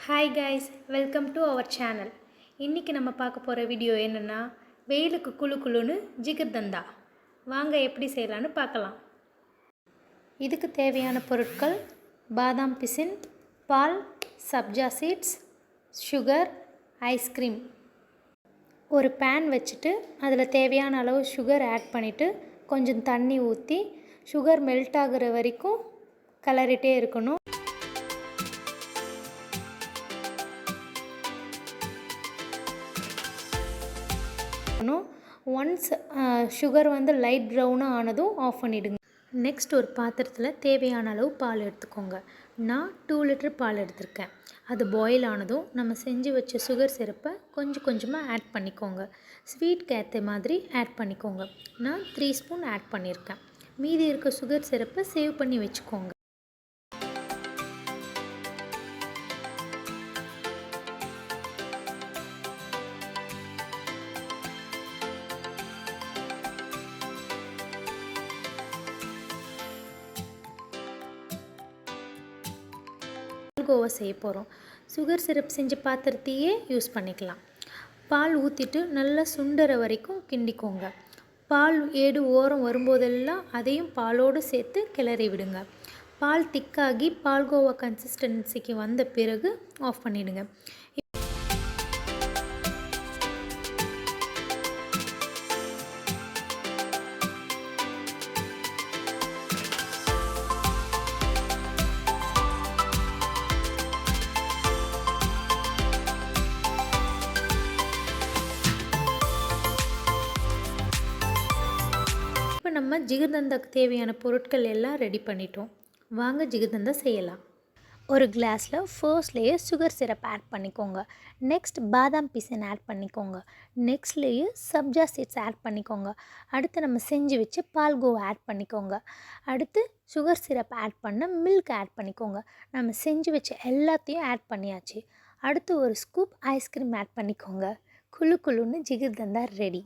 Hi guys, welcome to our channel. இன்றைக்கி நம்ம பார்க்க போகிற வீடியோ என்னென்னா, வெயிலுக்கு குளு குளுன்னு ஜிகர்தண்டா. வாங்க எப்படி செய்யலான்னு பார்க்கலாம். இதுக்கு தேவையான பொருட்கள்: பாதாம் பிசின், பால், சப்ஜா சீட்ஸ், சுகர், ஐஸ்கிரீம். ஒரு பேன் வச்சுட்டு அதில் தேவையான அளவு சுகர் ஆட் பண்ணிவிட்டு கொஞ்சம் தண்ணி ஊற்றி சுகர் மெல்ட் ஆகிற வரைக்கும் கிளறிட்டே இருக்கணும். ஒன்ஸ் சுகர் லைட் ப்ரௌனாக ஆனதும் ஆஃப் பண்ணிவிடுங்க. நெக்ஸ்ட் ஒரு பாத்திரத்தில் தேவையான அளவு பால் எடுத்துக்கோங்க. நான் 2 லிட்டர் பால் எடுத்திருக்கேன். அது பாயில் ஆனதும் நம்ம செஞ்சு வச்ச சுகர் சிரப்பை கொஞ்சம் கொஞ்சமாக ஆட் பண்ணிக்கோங்க. ஸ்வீட்க்கு ஏற்ற மாதிரி ஆட் பண்ணிக்கோங்க. நான் 3 ஸ்பூன் ஆட் பண்ணியிருக்கேன். மீதி இருக்க சுகர் சிரப்பை சேவ் பண்ணி வச்சுக்கோங்க. பால்கோவா செய்ய போகிறோம். சுகர் சிரப் செஞ்ச பாத்திரத்தையே யூஸ் பண்ணிக்கலாம். பால் ஊற்றிட்டு நல்லா சுண்டற வரைக்கும் கிண்டிக்கோங்க. பால் ஏடு ஓரம் வரும்போதெல்லாம் அதையும் பாலோடு சேர்த்து கிளறி விடுங்க. பால் திக்காகி பால்கோவா கன்சிஸ்டன்சிக்கு வந்த பிறகு ஆஃப் பண்ணிவிடுங்க. நம்ம ஜிகர்தண்டாக்கு தேவையான பொருட்கள் எல்லாம் ரெடி பண்ணிட்டோம். வாங்க ஜிகர்தண்டா செய்யலாம். ஒரு கிளாஸில் first layer sugar syrup add பண்ணிக்கோங்க. நெக்ஸ்ட் பாதாம் பிசின் ஆட் பண்ணிக்கோங்க. நெக்ஸ்ட் லேயர் சப்ஜா சீட்ஸ் ஆட் பண்ணிக்கோங்க. அடுத்து நம்ம செஞ்சு வச்சு பால்கோவா ஆட் பண்ணிக்கோங்க. அடுத்து சுகர் சிரப் ஆட் பண்ண மில்க் ஆட் பண்ணிக்கோங்க. நம்ம செஞ்சு வச்ச எல்லாத்தையும் ஆட் பண்ணியாச்சு. அடுத்து ஒரு ஸ்கூப் ஐஸ்கிரீம் ஆட் பண்ணிக்கோங்க. குளு குளுன்னு ஜிகர்தண்டா ரெடி.